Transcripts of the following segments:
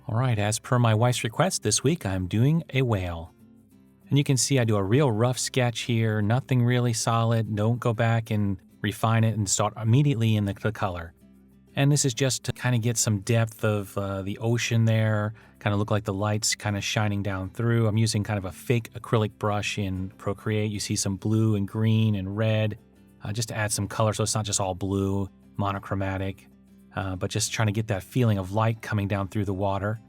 All right, as per my wife's request this week, I'm doing a whale. And you can see I do a real rough sketch here, nothing really solid. Don't go back and refine it and start immediately in the color. And this is just to kind of get some depth of the ocean there, kind of look like the lights kind of shining down through. I'm using kind of a fake acrylic brush in Procreate. You see some blue and green and red, just to add some color so it's not just all blue, monochromatic. But just trying to get that feeling of light coming down through the water.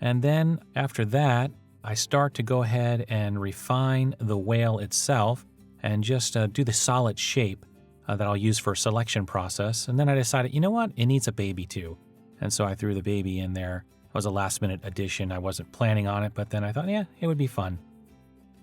And then after that, I start to go ahead and refine the whale itself and just do the solid shape that I'll use for a selection process. And then I decided, you know what, it needs a baby too. And so I threw the baby in there. It was a last minute addition. I wasn't planning on it, but then I thought, yeah, it would be fun.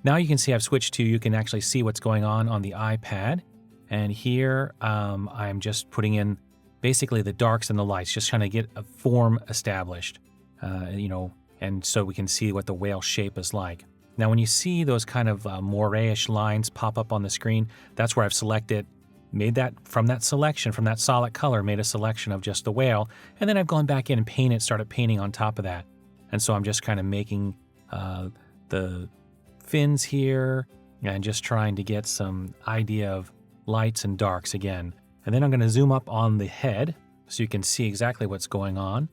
Now you can see I've switched to, you can actually see what's going on the iPad. And here I'm just putting in basically the darks and the lights, just trying to get a form established, and so we can see what the whale shape is like. Now, when you see those kind of moire-ish lines pop up on the screen, that's where I've selected, made that, from that selection, from that solid color, made a selection of just the whale, and then I've gone back in and started painting on top of that. And so I'm just kind of making the fins here, and just trying to get some idea of lights and darks again. And then I'm going to zoom up on the head so you can see exactly what's going on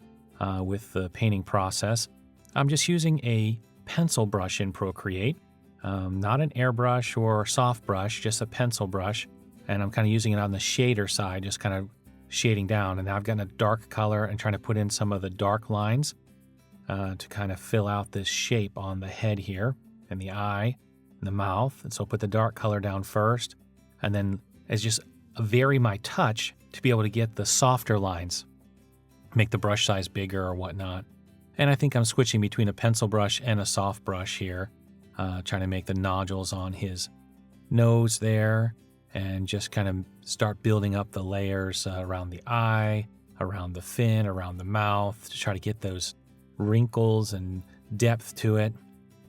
with the painting process. I'm just using a pencil brush in Procreate, not an airbrush or soft brush, just a pencil brush. And I'm kind of using it on the shader side, just kind of shading down. And now I've gotten a dark color and trying to put in some of the dark lines to kind of fill out this shape on the head here, and the eye, and the mouth. And so I'll put the dark color down first, and then it's just vary my touch to be able to get the softer lines, make the brush size bigger or whatnot. And I think I'm switching between a pencil brush and a soft brush here, trying to make the nodules on his nose there, and just kind of start building up the layers around the eye, around the fin, around the mouth, to try to get those wrinkles and depth to it.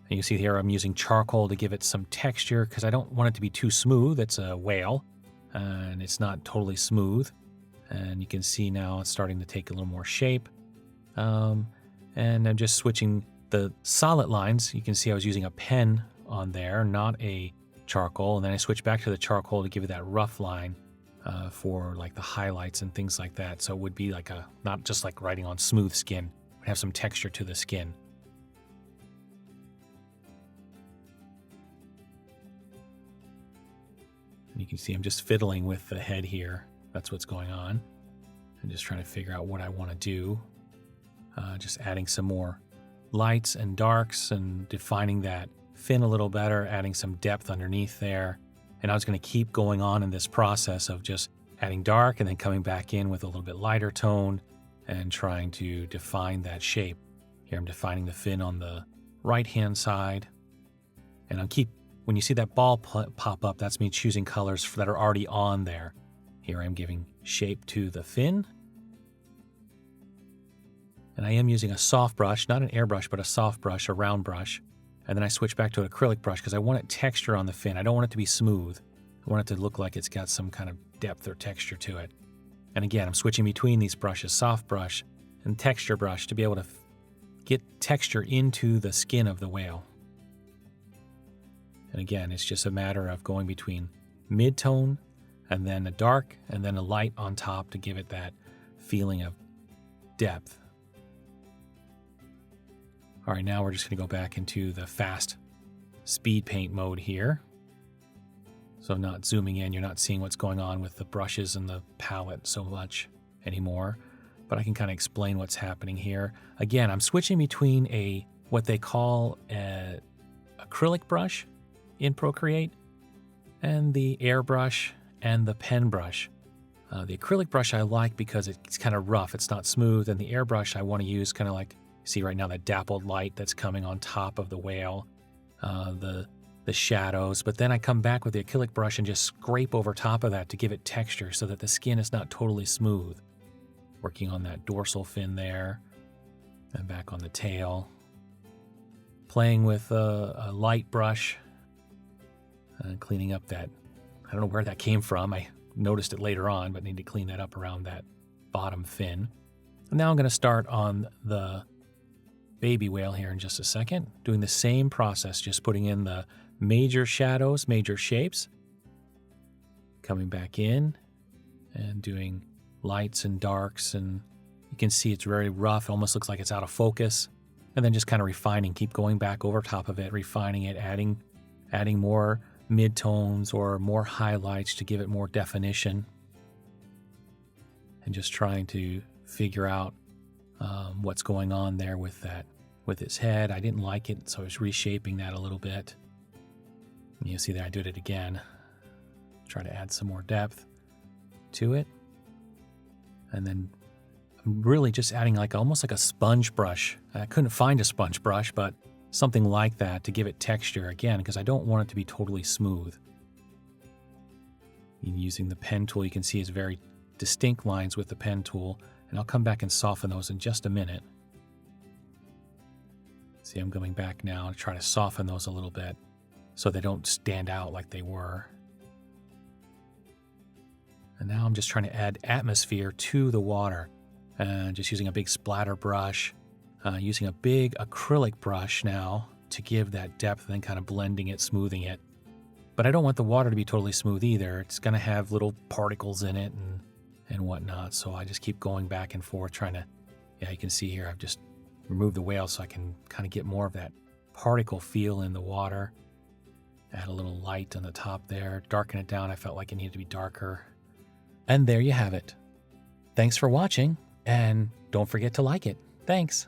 And you see here I'm using charcoal to give it some texture because I don't want it to be too smooth. It's a whale. And it's not totally smooth. And you can see now it's starting to take a little more shape. And I'm just switching the solid lines. You can see I was using a pen on there, not a charcoal. And then I switched back to the charcoal to give it that rough line for like the highlights and things like that. So it would be like not just like writing on smooth skin, it would have some texture to the skin. You can see I'm just fiddling with the head here. That's what's going on. I'm just trying to figure out what I want to do. Just adding some more lights and darks and defining that fin a little better, adding some depth underneath there. And I was going to keep going on in this process of just adding dark and then coming back in with a little bit lighter tone and trying to define that shape. Here I'm defining the fin on the right-hand side. And when you see that ball pop up, that's me choosing colors that are already on there. Here I'm giving shape to the fin. And I am using a soft brush, not an airbrush, but a soft brush, a round brush. And then I switch back to an acrylic brush because I want it texture on the fin. I don't want it to be smooth. I want it to look like it's got some kind of depth or texture to it. And again, I'm switching between these brushes, soft brush and texture brush, to be able to get texture into the skin of the whale. And again, it's just a matter of going between mid-tone and then a dark and then a light on top to give it that feeling of depth. All right, now we're just going to go back into the fast speed paint mode here. So not zooming in, you're not seeing what's going on with the brushes and the palette so much anymore. But I can kind of explain what's happening here. Again, I'm switching between what they call an acrylic brush in Procreate and the airbrush and the pen brush. The acrylic brush I like because it's kind of rough, it's not smooth, and the airbrush I want to use kind of like, see right now that dappled light that's coming on top of the whale, the shadows, but then I come back with the acrylic brush and just scrape over top of that to give it texture so that the skin is not totally smooth. Working on that dorsal fin there, and back on the tail. Playing with a light brush, cleaning up that, I don't know where that came from. I noticed it later on, but need to clean that up around that bottom fin. And now I'm going to start on the baby whale here in just a second. Doing the same process, just putting in the major shadows, major shapes. Coming back in and doing lights and darks, and you can see it's very rough. It almost looks like it's out of focus. And then just kind of refining, keep going back over top of it, refining it, adding more midtones or more highlights to give it more definition. And just trying to figure out what's going on there with his head. I didn't like it, so I was reshaping that a little bit. And you see there I did it again. Try to add some more depth to it. And then I'm really just adding almost like a sponge brush. I couldn't find a sponge brush, but something like that to give it texture again, because I don't want it to be totally smooth. Using the pen tool, you can see it's very distinct lines with the pen tool, and I'll come back and soften those in just a minute. See, I'm going back now to try to soften those a little bit so they don't stand out like they were. And now I'm just trying to add atmosphere to the water. And just using a big splatter brush, using a big acrylic brush now to give that depth and then kind of blending it, smoothing it. But I don't want the water to be totally smooth either. It's going to have little particles in it and whatnot. So I just keep going back and forth trying to, you can see here I've just removed the whale so I can kind of get more of that particle feel in the water. Add a little light on the top there, darken it down. I felt like it needed to be darker. And there you have it. Thanks for watching, and don't forget to like it. Thanks.